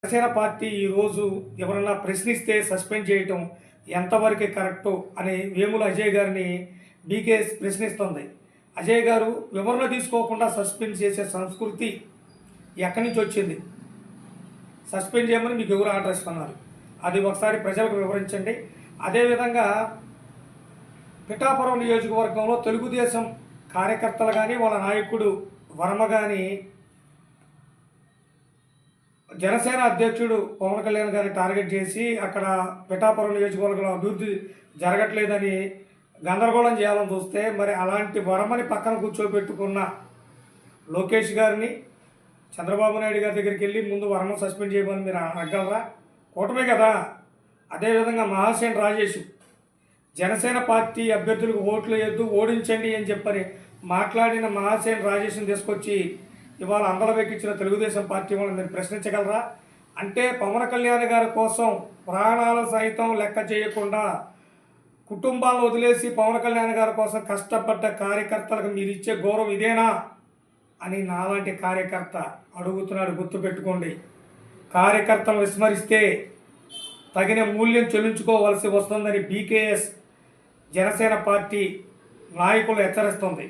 Janasena party ఈరోజు ఎవరన్నా ప్రశ్నిస్తే సస్పెండ్ చేయటం ఎంతవరకు కరెక్టు అని వేముల అజయ్ గారిని బీకే ప్రశ్నిస్తుంది. అజయ్ గారు వివరణ తీసుకోకుండా సస్పెండ్ చేసే సంస్కృతి ఎక్కడి నుంచి వచ్చింది? సస్పెండ్ చేయమని మీకు ఎవరు ఆర్డర్ ఇస్తున్నారు? అది ఒకసారి ప్రజలకు వివరించండి. అదేవిధంగా పిఠాపురం నియోజకవర్గంలో తెలుగుదేశం కార్యకర్తలు కానీ వాళ్ళ నాయకుడు వర్మ కానీ జనసేన అధ్యక్షుడు పవన్ కళ్యాణ్ గారిని టార్గెట్ చేసి అక్కడ పిఠాపురం నియోజకవర్గంలో అభివృద్ధి జరగట్లేదని గందరగోళం చేయాలని చూస్తే, మరి అలాంటి వర్మని పక్కన కూర్చోబెట్టుకున్న లోకేష్ గారిని చంద్రబాబు నాయుడు గారి దగ్గరికి వెళ్ళి ముందు వర్మ సస్పెండ్ చేయమని మీరు అడగలరా? కూటమే కదా. అదేవిధంగా మహాసేన్ రాజేష్ జనసేన పార్టీ అభ్యర్థులకు ఓట్లు వేయద్దు, ఓడించండి అని చెప్పని మాట్లాడిన మహాసేన్ రాజేష్ని తీసుకొచ్చి ఇవాళ అందలబెక్కించిన తెలుగుదేశం పార్టీ వాళ్ళని మీరు ప్రశ్నించగలరా? అంటే పవన్ కళ్యాణ్ గారి కోసం ప్రాణాలు సైతం లెక్క చేయకుండా కుటుంబాలను వదిలేసి పవన్ కళ్యాణ్ గారి కోసం కష్టపడ్డ కార్యకర్తలకు మీరు ఇచ్చే గౌరవం ఇదేనా అని నాలాంటి కార్యకర్త అడుగుతున్నాడు. గుర్తుపెట్టుకోండి, కార్యకర్తలను విస్మరిస్తే తగిన మూల్యం చెల్లించుకోవాల్సి వస్తుందని బీకేఎస్ జనసేన పార్టీ నాయకులు హెచ్చరిస్తుంది.